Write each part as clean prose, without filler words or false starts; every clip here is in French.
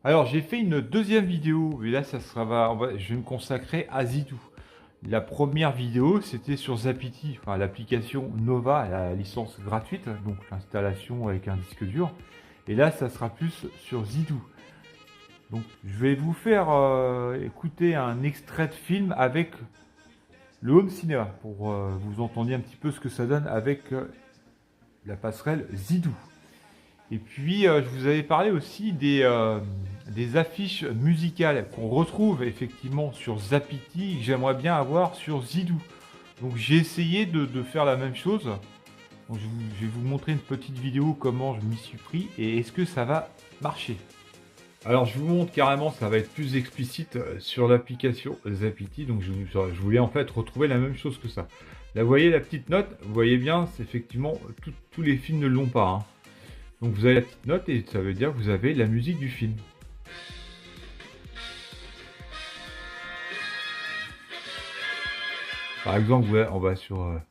Alors, j'ai fait une deuxième vidéo, et là, je vais me consacrer à Zidoo. La première vidéo, c'était sur Zapity, enfin l'application Nova, la licence gratuite, donc l'installation avec un disque dur. Et là, ça sera plus sur Zidoo. Donc, je vais vous faire écouter un extrait de film avec le home cinéma, pour vous entendiez un petit peu ce que ça donne avec la passerelle Zidoo. Et puis, je vous avais parlé aussi des affiches musicales qu'on retrouve effectivement sur Zapity, que j'aimerais bien avoir sur Zidoo. Donc, j'ai essayé de faire la même chose. Donc, je vais vous montrer une petite vidéo comment je m'y suis pris et est-ce que ça va marcher. Alors, je vous montre carrément, ça va être plus explicite sur l'application Zapity. Donc, je voulais en fait retrouver la même chose que ça. Là, vous voyez la petite note, vous voyez bien, c'est effectivement, tous les films ne l'ont pas, hein. Donc vous avez la petite note et ça veut dire que vous avez la musique du film. Par exemple, on va sur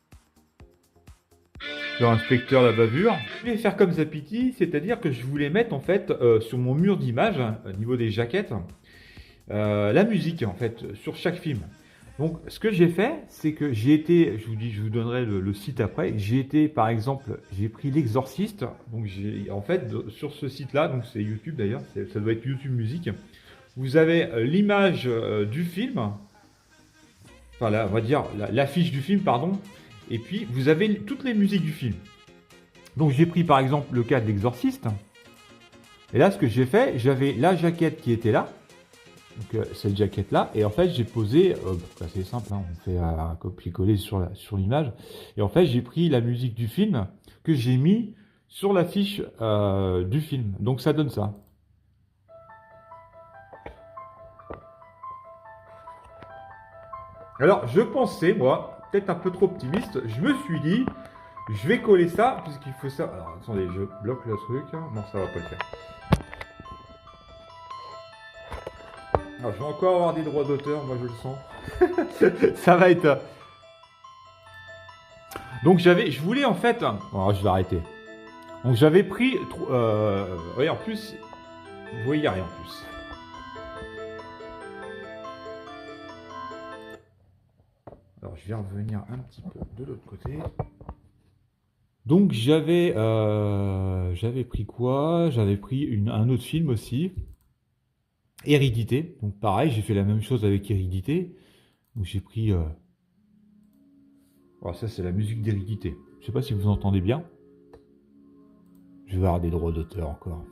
Inspecteur la bavure. Je vais faire comme Zapity, c'est-à-dire que je voulais mettre en fait sur mon mur d'image, au niveau des jaquettes, la musique en fait sur chaque film. Donc ce que j'ai fait, c'est que j'ai été, je vous donnerai le site après, j'ai été par exemple, j'ai pris l'Exorciste, donc j'ai en fait sur ce site-là, donc c'est YouTube d'ailleurs, ça doit être YouTube Musique, vous avez l'image du film, enfin on va dire l'affiche du film, pardon, et puis vous avez toutes les musiques du film. Donc j'ai pris par exemple le cas de l'Exorciste, et là ce que j'ai fait, j'avais la jaquette qui était là, donc cette jaquette là, et en fait j'ai posé, c'est simple, hein, on fait un copier-coller sur l'image, et en fait j'ai pris la musique du film que j'ai mis sur l'affiche du film, donc ça donne ça. Alors je pensais, moi, peut-être un peu trop optimiste, je me suis dit, je vais coller ça, puisqu'il faut ça. Alors attendez, je bloque le truc, non ça va pas le faire. Alors je vais encore avoir des droits d'auteur, moi je le sens. Ça va être. Donc je voulais en fait. Oh, je vais arrêter. Donc j'avais pris. Oui, en plus, vous voyez rien en plus. Alors je vais revenir un petit peu de l'autre côté. Donc j'avais pris quoi? J'avais pris un autre film aussi, Hérédité. Donc pareil, j'ai fait la même chose avec Hérédité. Donc j'ai pris. Alors ça c'est la musique d'Hérédité. Je sais pas si vous entendez bien. Je vais avoir des droits d'auteur encore.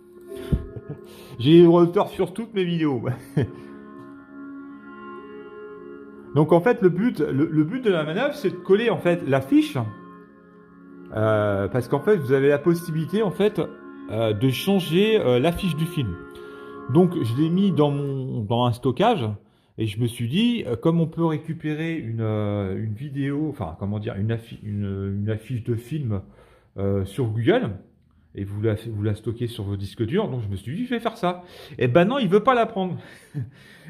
J'ai des droits d'auteur sur toutes mes vidéos. Donc en fait le but de la manœuvre c'est de coller en fait l'affiche parce qu'en fait vous avez la possibilité en fait de changer l'affiche du film. Donc je l'ai mis dans un stockage et je me suis dit comme on peut récupérer une vidéo, enfin comment dire une affiche de film sur Google et vous la stockez sur vos disques durs. Donc je me suis dit, je vais faire ça. Et ben non, il veut pas la prendre.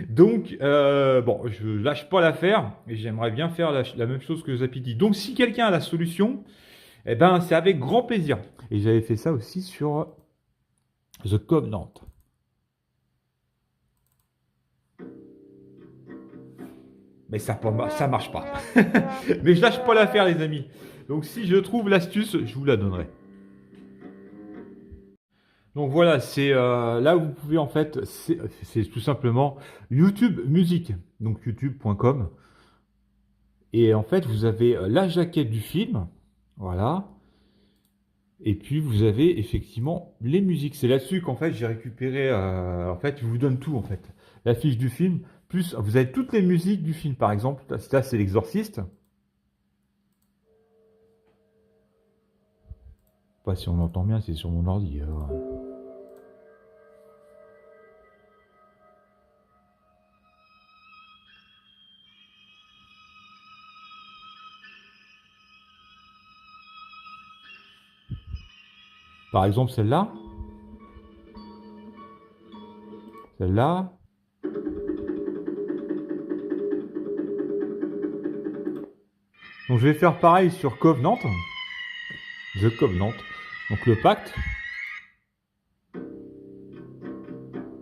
Donc bon, je lâche pas l'affaire et j'aimerais bien faire la même chose que Zapity. Donc si quelqu'un a la solution, eh ben c'est avec grand plaisir. Et j'avais fait ça aussi sur The Covenant. Mais ça marche pas. Mais je lâche pas l'affaire, les amis. Donc si je trouve l'astuce, je vous la donnerai. Donc voilà, c'est là où vous pouvez en fait, c'est tout simplement YouTube Musique, donc youtube.com. Et en fait, vous avez la jaquette du film, voilà. Et puis vous avez effectivement les musiques. C'est là-dessus qu'en fait j'ai récupéré. En fait, je vous donne tout en fait. La fiche du film, plus vous avez toutes les musiques du film. Par exemple, ça c'est l'Exorciste. Pas si on entend bien, c'est sur mon ordi. Par exemple, celle-là, celle-là. Donc je vais faire pareil sur Covenant. The Covenant. Donc le pacte.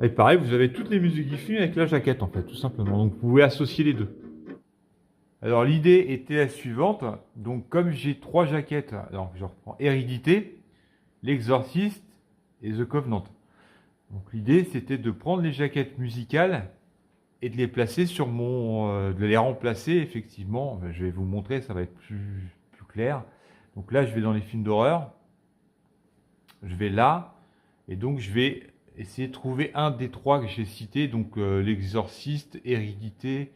Et pareil, vous avez toutes les musiques du film avec la jaquette en fait, tout simplement. Donc vous pouvez associer les deux. Alors l'idée était la suivante. Donc comme j'ai 3 jaquettes, alors je reprends Hérédité, L'Exorciste et The Covenant. Donc l'idée c'était de prendre les jaquettes musicales et de les placer sur de les remplacer effectivement. Je vais vous montrer, ça va être plus clair. Donc là je vais dans les films d'horreur. Je vais là et donc je vais essayer de trouver un des 3 que j'ai cités. Donc L'Exorciste, Hérédité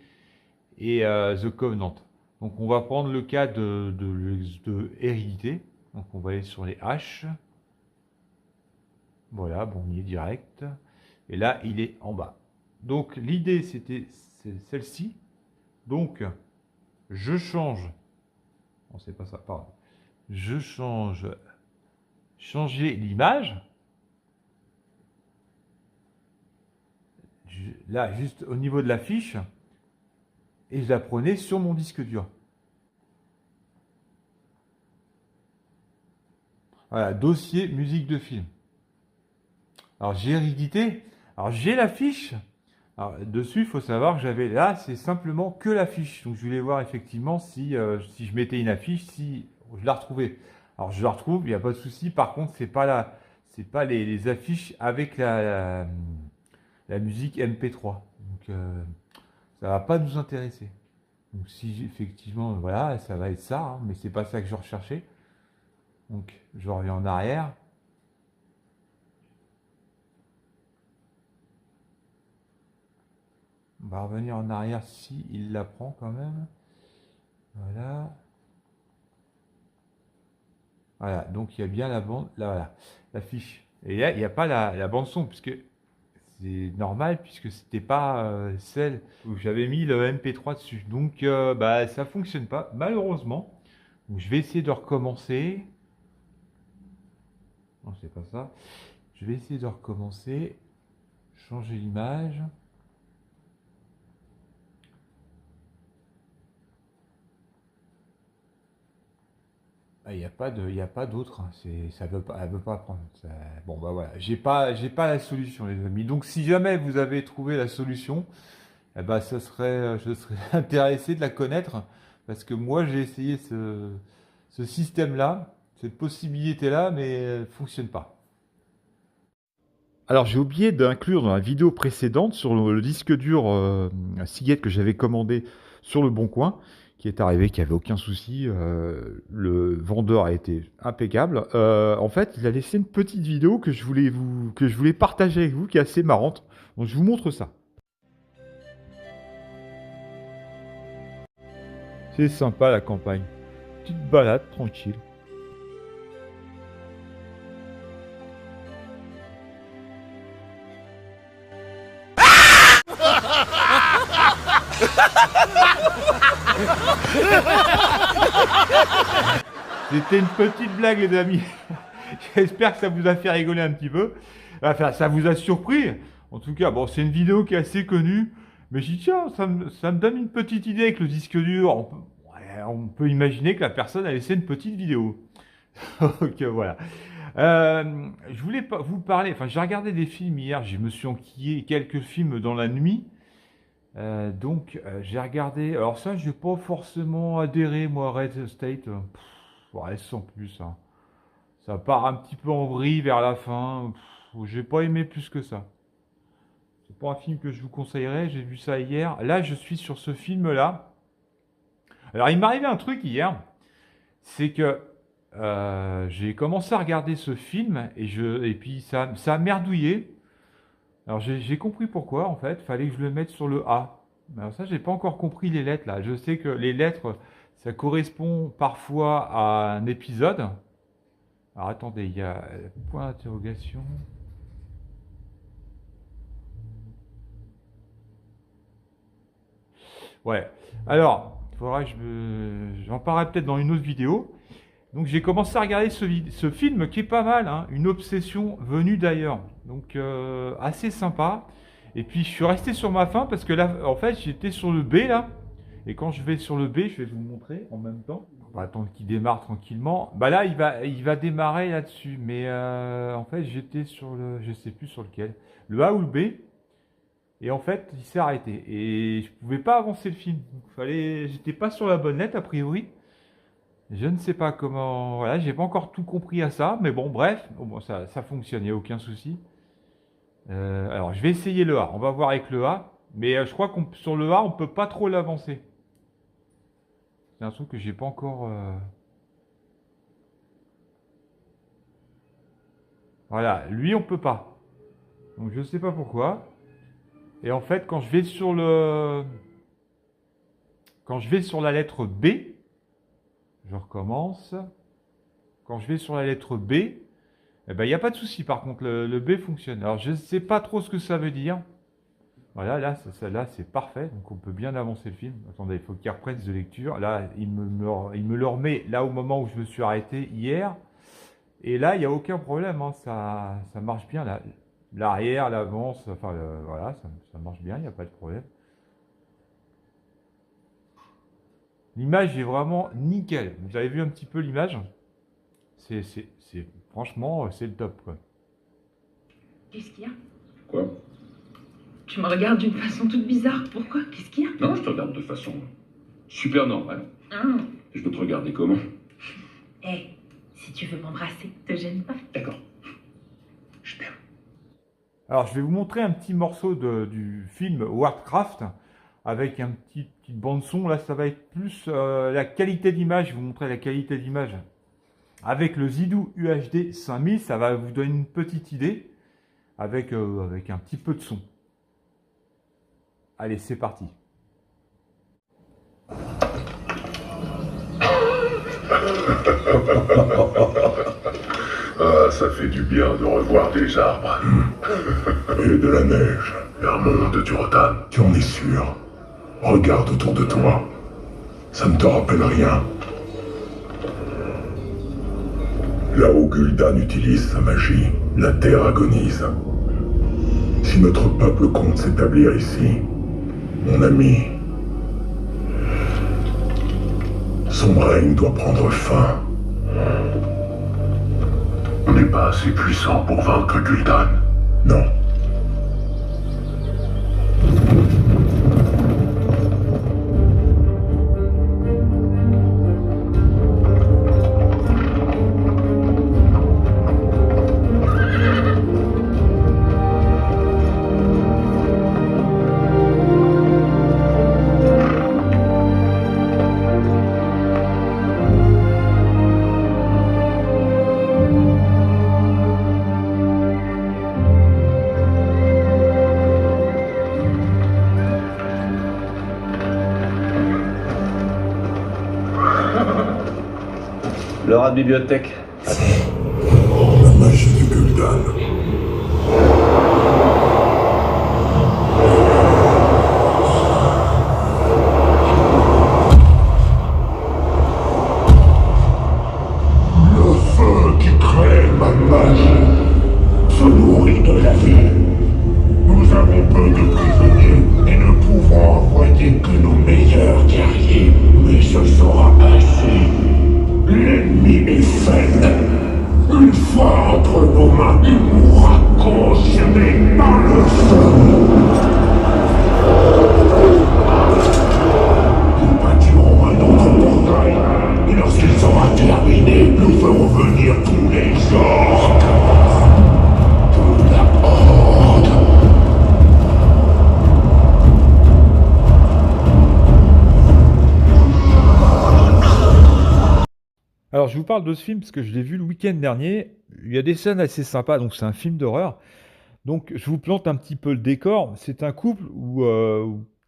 et The Covenant. Donc on va prendre le cas de Hérédité. Donc on va aller sur les H. Voilà, bon, on y est direct. Et là, il est en bas. Donc l'idée, c'était celle-ci. Donc, je change. Non, c'est pas ça, pardon. Je change. Changer l'image. Là, juste au niveau de la fiche. Et je la prenais sur mon disque dur. Voilà, dossier musique de film. Alors j'ai Hérédité. Alors j'ai la fiche. Alors, dessus, il faut savoir que j'avais là, c'est simplement que l'affiche. Donc je voulais voir effectivement si je mettais une affiche, si je la retrouvais. Alors je la retrouve, il n'y a pas de souci. Par contre, c'est pas les affiches avec la musique MP3. Donc ça va pas nous intéresser. Donc si effectivement, voilà, ça va être ça, hein, mais c'est pas ça que je recherchais. Donc je reviens en arrière. On va revenir en arrière si il la prend quand même. Voilà. Voilà, donc il y a bien la bande, là voilà, la fiche. Et là, il n'y a pas la bande son, puisque c'est normal, puisque c'était pas celle où j'avais mis le MP3 dessus. Donc bah ça fonctionne pas, malheureusement. Donc je vais essayer de recommencer. Non, c'est pas ça. Je vais essayer de recommencer. Changer l'image. Il n'y a pas d'autre, hein. Ça veut pas, elle veut pas prendre. Bon bah voilà, j'ai pas la solution les amis. Donc si jamais vous avez trouvé la solution, eh ben je serais intéressé de la connaître parce que moi j'ai essayé ce système-là, cette possibilité-là, mais elle fonctionne pas. Alors j'ai oublié d'inclure dans la vidéo précédente sur le disque dur Seagate que j'avais commandé sur le Bon Coin, qui est arrivé, qui avait aucun souci. Le vendeur a été impeccable. En fait, il a laissé une petite vidéo que je voulais partager avec vous, qui est assez marrante. Donc je vous montre ça. C'est sympa la campagne. Petite balade tranquille. C'était une petite blague, les amis. J'espère que ça vous a fait rigoler un petit peu. Enfin, ça vous a surpris. En tout cas, bon, c'est une vidéo qui est assez connue. Mais je dis, tiens, ça me donne une petite idée avec le disque dur. On peut imaginer que la personne a laissé une petite vidéo. Donc voilà. Je voulais pas vous parler. Enfin, j'ai regardé des films hier. Je me suis enquillé quelques films dans la nuit. Donc, j'ai regardé. Alors ça, je n'ai pas forcément adhéré, moi, à Red State. Ouais, sans plus. Hein. Ça part un petit peu en vrille vers la fin. J'ai pas aimé plus que ça. C'est pas un film que je vous conseillerais. J'ai vu ça hier. Là, je suis sur ce film-là. Alors, il m'est arrivé un truc hier. C'est que j'ai commencé à regarder ce film et puis ça a merdouillé. Alors, j'ai compris pourquoi, en fait. Fallait que je le mette sur le A. Alors ça, j'ai pas encore compris les lettres, là. Je sais que les lettres, ça correspond parfois à un épisode. Alors attendez, il y a point d'interrogation. Ouais. Alors, il faudra que j'en parlerai peut-être dans une autre vidéo. Donc j'ai commencé à regarder ce film qui est pas mal, hein, une obsession venue d'ailleurs. Donc assez sympa. Et puis je suis resté sur ma faim parce que là, en fait, j'étais sur le B là. Et quand je vais sur le B, je vais vous montrer en même temps. On va attendre qu'il démarre tranquillement. Bah là, il va démarrer là-dessus. Mais en fait, j'étais sur je sais plus sur lequel. Le A ou le B. Et en fait, il s'est arrêté. Et je pouvais pas avancer le film. J'étais pas sur la bonne lettre, a priori. Je ne sais pas comment. Voilà, j'ai pas encore tout compris à ça. Mais bon, bref, bon, ça fonctionne, il n'y a aucun souci. Alors, je vais essayer le A. On va voir avec le A. Mais je crois qu'on sur le A, on peut pas trop l'avancer. C'est un truc que j'ai pas encore. Voilà, lui, on peut pas. Donc, je sais pas pourquoi. Et en fait, quand je vais sur la lettre B, je recommence. Quand je vais sur la lettre B, eh ben, il n'y a pas de souci. Par contre, le B fonctionne. Alors, je ne sais pas trop ce que ça veut dire. Voilà, là, c'est parfait. Donc, on peut bien avancer le film. Attendez, il faut qu'il reprenne de lecture. Là, il me le remet là au moment où je me suis arrêté hier. Et là, il n'y a aucun problème, hein. Ça marche bien. L'arrière, l'avance, enfin, voilà, ça marche bien. Il n'y a pas de problème. L'image est vraiment nickel. Vous avez vu un petit peu l'image? Franchement, c'est le top, quoi. Qu'est-ce qu'il y a? Quoi? Tu me regardes d'une façon toute bizarre. Pourquoi? Qu'est-ce qu'il y a? Non, je te regarde de façon super normale. Je peux te regarder comment? Eh, si tu veux m'embrasser, te gêne pas. D'accord. Je t'aime. Alors, je vais vous montrer un petit morceau du film Warcraft avec petite bande son. Là, ça va être plus la qualité d'image. Je vais vous montrer la qualité d'image. Avec le Zidou UHD 5000, ça va vous donner une petite idée avec un petit peu de son. Allez, c'est parti. Ah, ça fait du bien de revoir des arbres. Et de la neige. Un monde du Rotan. Tu en es sûr? Regarde autour de toi. Ça ne te rappelle rien. Là où Gul'dan utilise sa magie, la terre agonise. Si notre peuple compte s'établir ici, mon ami, son règne doit prendre fin. On n'est pas assez puissant pour vaincre Gul'dan. Non. Le rat de bibliothèque. La magie de Gul'dan. Le feu qui crée ma magie se nourrit de la vie. Nous avons peu de prisonniers et ne pouvons envoyer que nos meilleurs guerriers. Mais ce sera ainsi. L'ennemi est faible. Une fois entre nos mains, il mourra consumé par le feu. Nous bâtirons un autre portail. Et lorsqu'il sera terminé, nous ferons venir tous les orques. Toute la horde. Alors, je vous parle de ce film parce que je l'ai vu le week-end dernier. Il y a des scènes assez sympas, donc c'est un film d'horreur. Donc, je vous plante un petit peu le décor. C'est un couple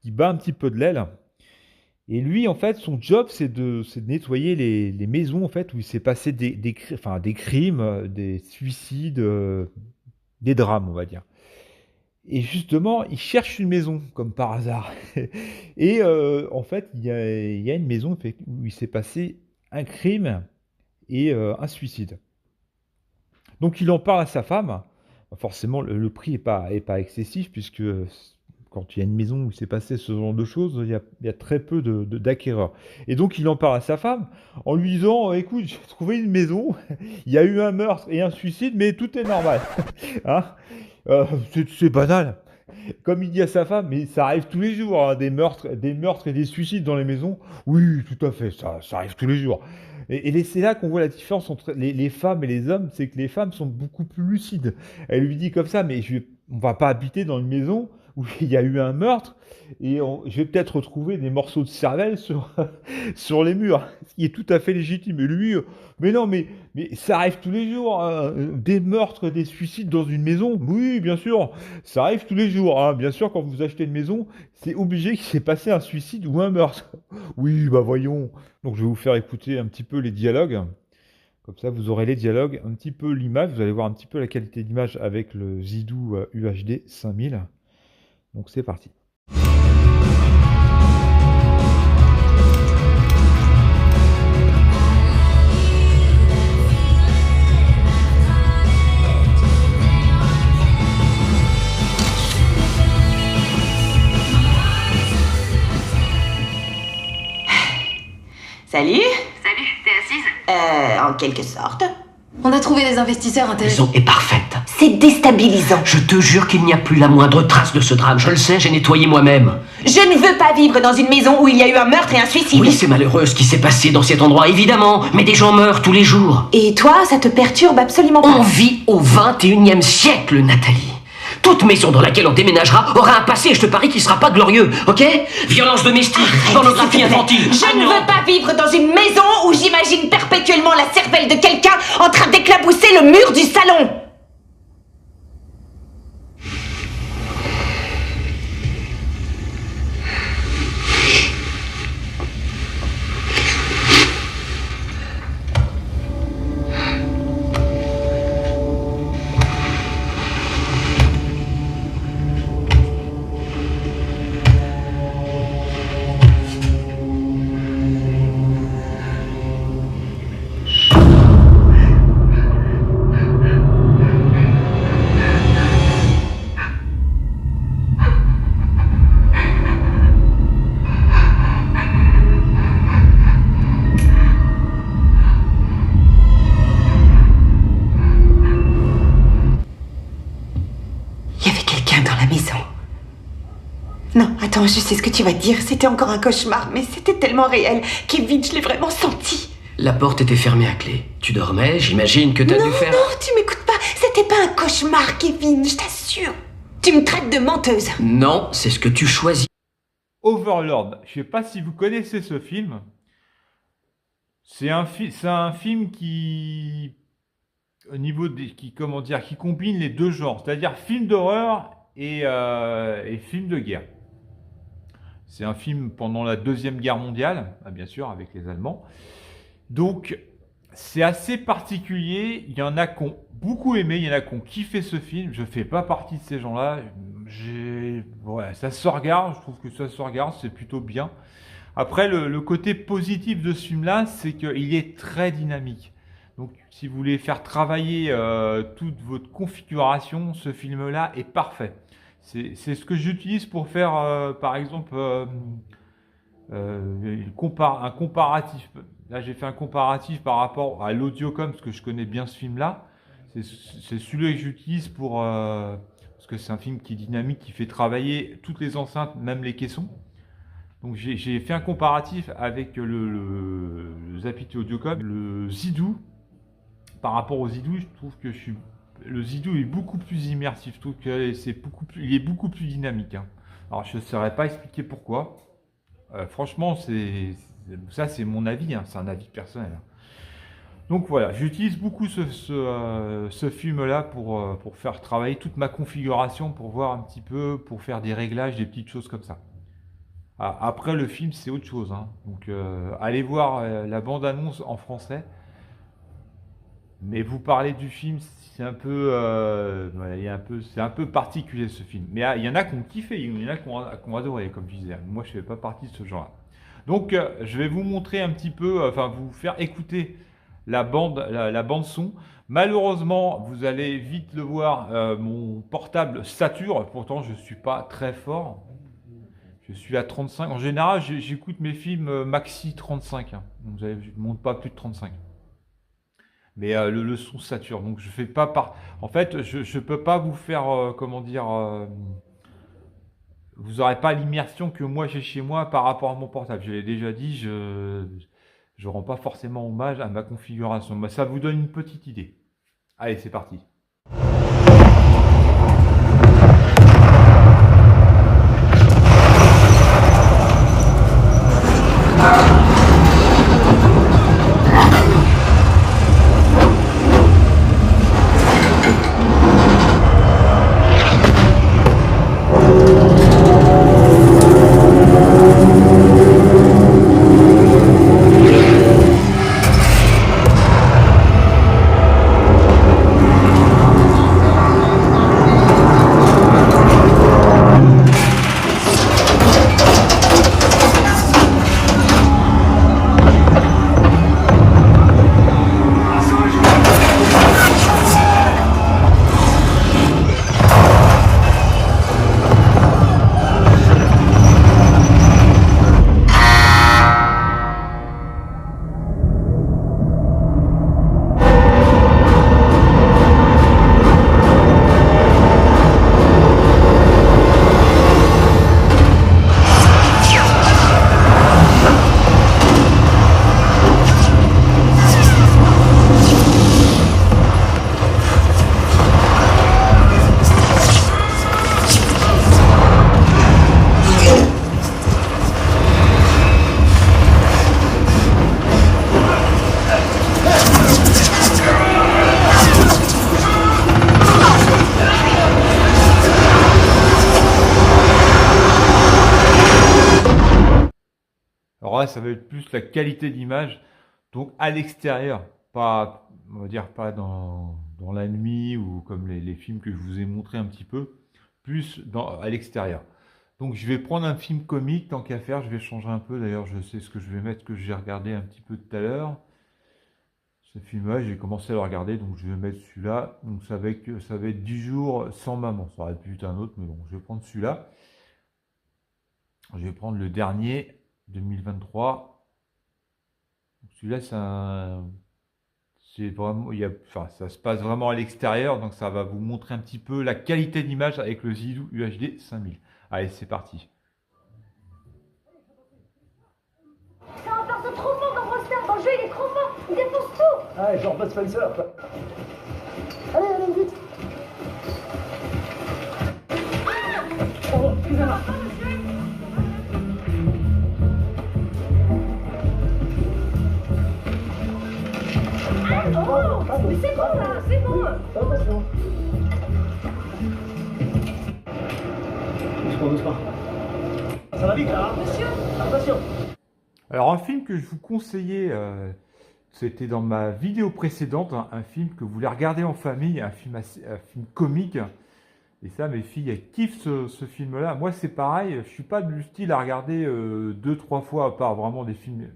qui bat un petit peu de l'aile. Et lui, en fait, son job, c'est de nettoyer les maisons en fait, où il s'est passé des crimes, des suicides, des drames, on va dire. Et justement, il cherche une maison, comme par hasard. Et en fait, il y a une maison où il s'est passé un crime et un suicide. Donc il en parle à sa femme. Forcément, le prix est pas excessif, puisque quand il y a une maison où il s'est passé ce genre de choses, il y a très peu d'acquéreurs. Et donc il en parle à sa femme en lui disant, écoute, j'ai trouvé une maison, il y a eu un meurtre et un suicide, mais tout est normal. Hein c'est banal. Comme il dit à sa femme, mais ça arrive tous les jours, hein, des meurtres et des suicides dans les maisons. Oui, tout à fait, ça arrive tous les jours. Et c'est là qu'on voit la différence entre les femmes et les hommes, c'est que les femmes sont beaucoup plus lucides. Elle lui dit comme ça, mais on va pas habiter dans une maison où il y a eu un meurtre et je vais peut-être retrouver des morceaux de cervelle sur les murs, ce qui est tout à fait légitime. Et lui, mais non, mais ça arrive tous les jours, hein, des meurtres, des suicides dans une maison. Oui, bien sûr, ça arrive tous les jours, hein. Bien sûr, quand vous achetez une maison, c'est obligé qu'il s'est passé un suicide ou un meurtre. Oui, bah voyons. Donc je vais vous faire écouter un petit peu les dialogues. Comme ça, vous aurez les dialogues, un petit peu l'image. Vous allez voir un petit peu la qualité d'image avec le Zidou UHD 5000. Donc c'est parti. Salut. Salut, t'es assise? En quelque sorte. On a trouvé des investisseurs La intéressants. maison est parfaite. C'est déstabilisant. Je te jure qu'il n'y a plus la moindre trace de ce drame. Je le sais, j'ai nettoyé moi-même. Je ne veux pas vivre dans une maison où il y a eu un meurtre et un suicide. Oui, c'est malheureux ce qui s'est passé dans cet endroit, évidemment. Mais des gens meurent tous les jours. Et toi, ça te perturbe absolument On pas. vit au 21e siècle, Nathalie. Toute maison dans laquelle on déménagera aura un passé, je te parie qu'il sera pas glorieux, ok? Violence domestique, pornographie S'il te plaît. infantile. Je ne veux pas vivre dans une maison où j'imagine perpétuellement la cervelle de quelqu'un en train d'éclabousser le mur du salon. Il y avait quelqu'un dans la maison. Non, attends, je sais ce que tu vas dire. C'était encore un cauchemar, mais c'était tellement réel. Kevin, je l'ai vraiment senti. La porte était fermée à clé. Tu dormais, j'imagine que t'as Non, dû faire... non, tu m'écoutes pas. C'était pas un cauchemar, Kevin, je t'assure. Tu me traites de menteuse. Non, c'est ce que tu choisis. Overlord, je sais pas si vous connaissez ce film. C'est un film qui, au niveau qui combine les deux genres, c'est-à-dire film d'horreur et film de guerre. C'est un film pendant la Deuxième Guerre mondiale, bien sûr, avec les Allemands. Donc, c'est assez particulier. Il y en a qui ont beaucoup aimé, il y en a qui ont kiffé ce film. Je fais pas partie de ces gens-là. Ouais, ça se regarde, je trouve que ça se regarde, c'est plutôt bien. Après, le côté positif de ce film-là, c'est qu'il est très dynamique. Donc, si vous voulez faire travailler toute votre configuration, ce film-là est parfait. C'est ce que j'utilise pour faire, par exemple, un comparatif. Là, j'ai fait un comparatif par rapport à l'Audiocom, parce que je connais bien ce film-là. C'est celui que j'utilise parce que c'est un film qui est dynamique, qui fait travailler toutes les enceintes, même les caissons. Donc j'ai fait un comparatif avec le Zapiti Audiocom, le Zidou. Par rapport au Zidou, je trouve que le Zidou est beaucoup plus immersif. Je trouve qu'il est beaucoup plus dynamique. Hein. Alors je ne saurais pas expliquer pourquoi. Franchement, ça c'est mon avis, hein, c'est un avis personnel. Hein. Donc voilà, j'utilise beaucoup ce film-là pour faire travailler toute ma configuration, pour voir un petit peu, pour faire des réglages, des petites choses comme ça. Après, le film, c'est autre chose. Hein. Donc, allez voir la bande-annonce en français. Mais vous parlez du film, c'est un peu, c'est un peu particulier ce film. Mais il y en a qui ont kiffé, il y en a qui ont adoré, comme je disais. Moi, je ne fais pas partie de ce genre-là. Donc, je vais vous montrer un petit peu, vous faire écouter la bande son. Malheureusement, vous allez vite le voir, mon portable sature. Pourtant, je ne suis pas très fort. Je suis à 35. En général, j'écoute mes films maxi 35. Hein. Donc, je ne monte pas plus de 35. Mais le son sature. Donc, je fais pas En fait, je peux pas vous faire, vous n'aurez pas l'immersion que moi j'ai chez moi par rapport à mon portable. Je l'ai déjà dit, je rends pas forcément hommage à ma configuration. Mais ça vous donne une petite idée. Allez, c'est parti. Alors là, ça va être plus la qualité d'image, donc à l'extérieur, pas, on va dire, pas dans la nuit ou comme les films que je vous ai montré un petit peu, plus à l'extérieur. Donc je vais prendre un film comique, tant qu'à faire, je vais changer un peu, d'ailleurs je sais ce que je vais mettre, que j'ai regardé un petit peu tout à l'heure. Ce film-là, j'ai commencé à le regarder, donc je vais mettre celui-là, donc ça va être 10 jours sans maman, ça aurait pu être un autre, mais bon, je vais prendre celui-là. Je vais prendre le dernier, 2023. Celui-là, c'est vraiment, ça se passe vraiment à l'extérieur, donc ça va vous montrer un petit peu la qualité d'image avec le Zhidou UHD 5000. Allez, c'est parti. C'est encore de trop fort comme roster. Dans le jeu, il est trop fort. Il défonce tout. Ah, genre Bud Spencer, quoi. Allez, vite. Oh, putain. Oh, mais c'est bon là, c'est bon. Attention. Doucement. Ça va vite là, hein? Monsieur. Attention. Alors un film que je vous conseillais, c'était dans ma vidéo précédente, hein, un film que vous voulez regarder en famille, un film comique. Et ça, mes filles, elles kiffent ce film-là. Moi, c'est pareil, je suis pas du style à regarder 2-3 fois, à part vraiment des films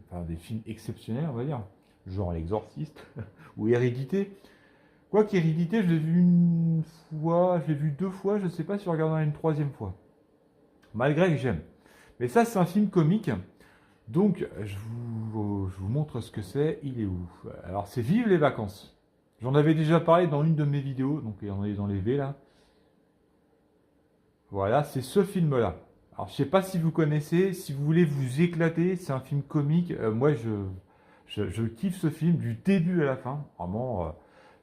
exceptionnels, on va dire, genre L'Exorciste ou Hérédité. Quoi qu'Hérédité, je l'ai vu une fois, je l'ai vu 2 fois, je ne sais pas si je regarderai une 3e fois. Malgré que j'aime. Mais ça, c'est un film comique. Donc, je vous montre ce que c'est. Il est où? Alors, c'est Vive les vacances. J'en avais déjà parlé dans une de mes vidéos. Donc, on est dans les V, là. Voilà, c'est ce film-là. Alors, je ne sais pas si vous connaissez. Si vous voulez vous éclater, c'est un film comique. Moi, je kiffe ce film du début à la fin. Vraiment,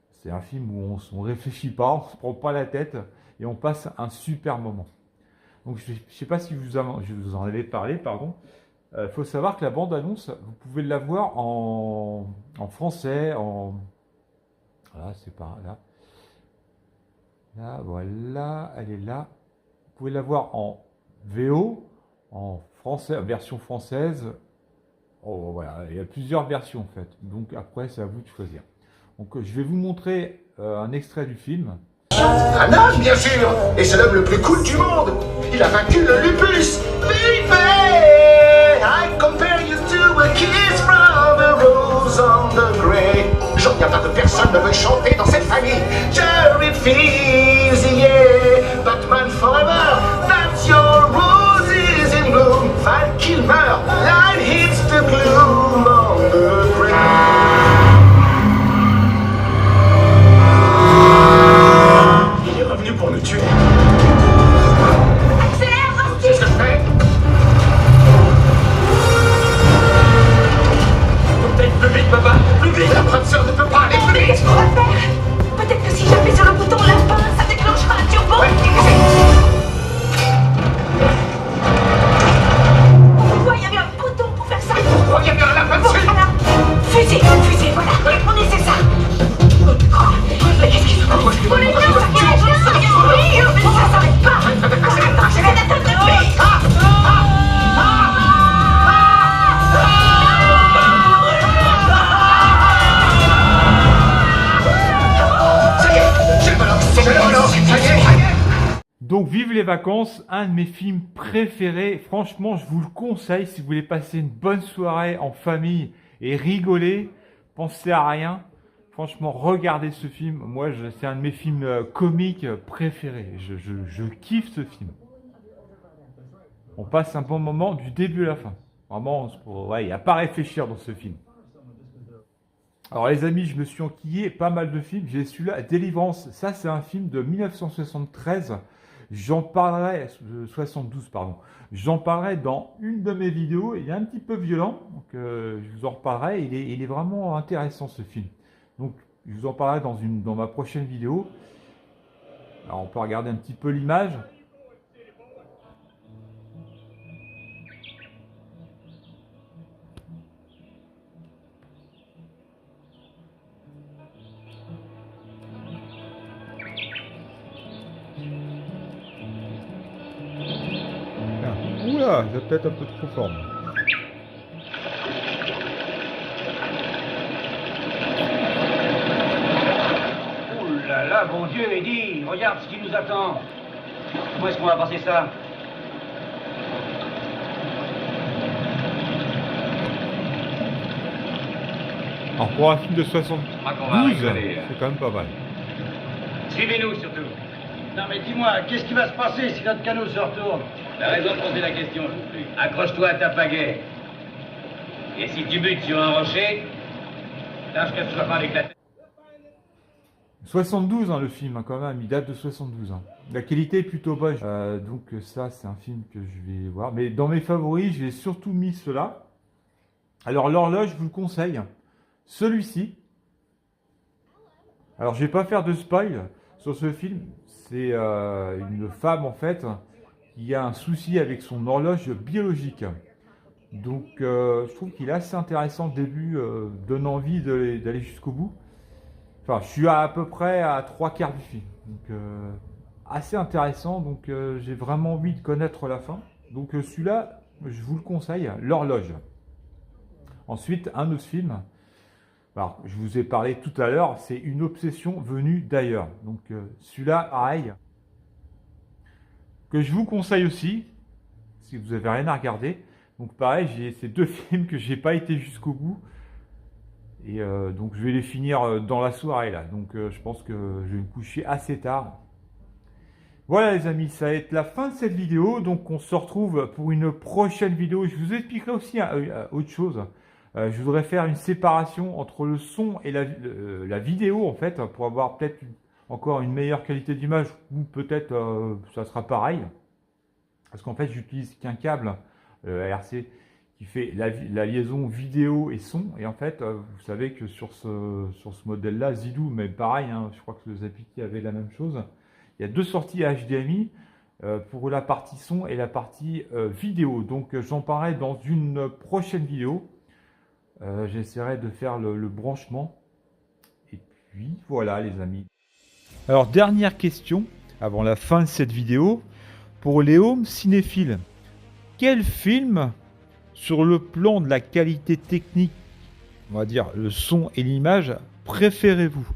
c'est un film où on ne réfléchit pas, on ne se prend pas la tête. Et on passe un super moment. Donc, je ne sais pas si je vous en avais parlé, pardon. Faut savoir que la bande-annonce, vous pouvez la voir en français, voilà, c'est par là. Là, voilà, elle est là. Vous pouvez la voir en VO, en français, version française. Oh, voilà, il y a plusieurs versions en fait. Donc après, c'est à vous de choisir. Donc, je vais vous montrer un extrait du film. Un âge, bien sûr, et c'est l'homme le plus cool du monde. Il a vaincu le lupus. Baby, I compare you to a kiss from a rose on the grave. J'en viens pas que personne ne veut chanter dans cette famille. Jerry Fizz, yeah, Batman forever. That's your roses in bloom. Val Kilmer, light hits the gloom on the grave. Pour nous tuer. Accélère, Rusty. vu les vacances, un de mes films préférés. Franchement, je vous le conseille si vous voulez passer une bonne soirée en famille et rigoler. Pensez à rien. Franchement, regardez ce film. Moi, c'est un de mes films comiques préférés. Je kiffe ce film. On passe un bon moment du début à la fin. Vraiment, il n'y a pas à réfléchir dans ce film. Alors les amis, je me suis enquillé pas mal de films. J'ai celui-là, Délivrance. Ça, c'est un film de 1973. J'en parlerai, 72 pardon. J'en parlerai dans une de mes vidéos. Il est un petit peu violent, donc je vous en reparlerai. Il est vraiment intéressant ce film. Donc je vous en parlerai dans ma prochaine vidéo. Alors on peut regarder un petit peu l'image. Oula, j'ai peut-être un peu trop fort. Oh là là, bon Dieu, Eddie, regarde ce qui nous attend. Comment est-ce qu'on va passer ça? Alors pour un film de 72, c'est quand même pas mal. Suivez-nous surtout. Non mais dis-moi, qu'est-ce qui va se passer si notre canot se retourne? T'as raison de poser la question, je plus. Accroche-toi à ta pagaie. Et si tu butes sur un rocher, tâche qu'elle ne soit pas avec la tête. 72 le film quand même, il date de 72. La qualité est plutôt bonne. Donc ça c'est un film que je vais voir. Mais dans mes favoris, j'ai surtout mis cela. Alors l'horloge, je vous le conseille. Celui-ci. Alors je vais pas faire de spoil sur ce film. C'est une femme en fait qui a un souci avec son horloge biologique. Donc je trouve qu'il est assez intéressant. Le début donne envie d'aller jusqu'au bout. Enfin, je suis à peu près à 3/4 du film. Donc assez intéressant. Donc j'ai vraiment envie de connaître la fin. Donc celui-là, je vous le conseille, l'horloge. Ensuite, un autre film. Alors, je vous ai parlé tout à l'heure, c'est Une obsession venue d'ailleurs. Donc celui-là, pareil, que je vous conseille aussi, si vous n'avez rien à regarder. Donc pareil, j'ai ces deux films que j'ai pas été jusqu'au bout. Et donc je vais les finir dans la soirée là. Donc je pense que je vais me coucher assez tard. Voilà les amis, ça va être la fin de cette vidéo. Donc on se retrouve pour une prochaine vidéo. Je vous expliquerai aussi autre chose. Je voudrais faire une séparation entre le son et la vidéo en fait, pour avoir peut-être encore une meilleure qualité d'image, ou peut-être ça sera pareil. Parce qu'en fait j'utilise qu'un câble RC qui fait la liaison vidéo et son. Et en fait vous savez que sur ce modèle là, Zidou, mais pareil, hein, je crois que le Zapiti avait la même chose. Il y a deux sorties HDMI pour la partie son et la partie vidéo. Donc j'en parlerai dans une prochaine vidéo. J'essaierai de faire le branchement. Et puis voilà les amis. Alors dernière question avant la fin de cette vidéo. Pour les homes cinéphiles, quel film sur le plan de la qualité technique, on va dire le son et l'image, préférez-vous?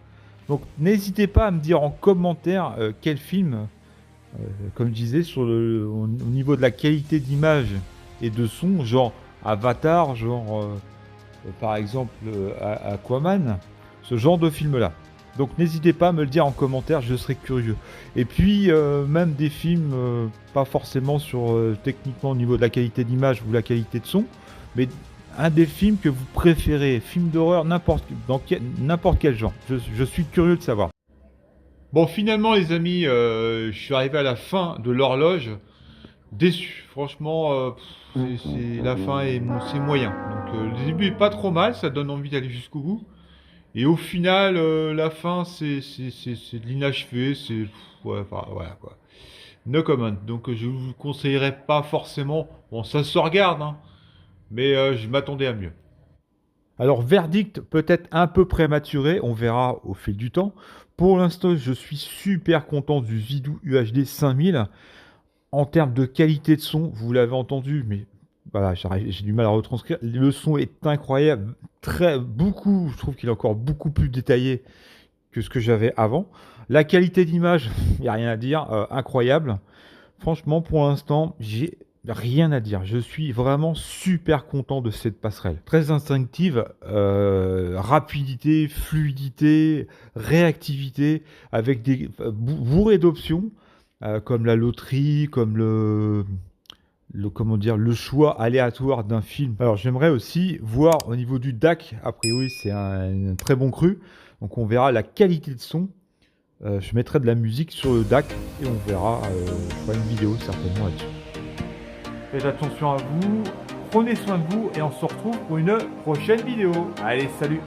Donc n'hésitez pas à me dire en commentaire quel film, comme je disais, au niveau de la qualité d'image et de son, genre Avatar, genre par exemple Aquaman, ce genre de film là. Donc n'hésitez pas à me le dire en commentaire, je serai curieux. Et puis même des films, pas forcément sur techniquement au niveau de la qualité d'image ou la qualité de son, mais un des films que vous préférez, film d'horreur, n'importe quel genre. Je suis curieux de savoir. Bon, finalement les amis, je suis arrivé à la fin de l'horloge. Déçu, franchement, la fin c'est moyen. Donc le début est pas trop mal, ça donne envie d'aller jusqu'au bout. Et au final, la fin c'est de l'inachevé, ouais, voilà quoi. No comment. Donc je vous conseillerais pas forcément. Bon, ça se regarde, hein, mais je m'attendais à mieux. Alors verdict peut-être un peu prématuré, on verra au fil du temps. Pour l'instant, je suis super content du Zidou UHD 5000. En termes de qualité de son, vous l'avez entendu, mais voilà, j'ai du mal à retranscrire. Le son est incroyable, je trouve qu'il est encore beaucoup plus détaillé que ce que j'avais avant. La qualité d'image, il n'y a rien à dire, incroyable. Franchement, pour l'instant, j'ai rien à dire. Je suis vraiment super content de cette passerelle. Très instinctive, rapidité, fluidité, réactivité, avec des bourrées d'options, comme la loterie, comme le choix aléatoire d'un film. Alors j'aimerais aussi voir au niveau du DAC, a priori c'est un très bon cru, donc on verra la qualité de son. Je mettrai de la musique sur le DAC et on verra, je ferai une vidéo certainement là-dessus. Faites attention à vous, prenez soin de vous et on se retrouve pour une prochaine vidéo. Allez, salut!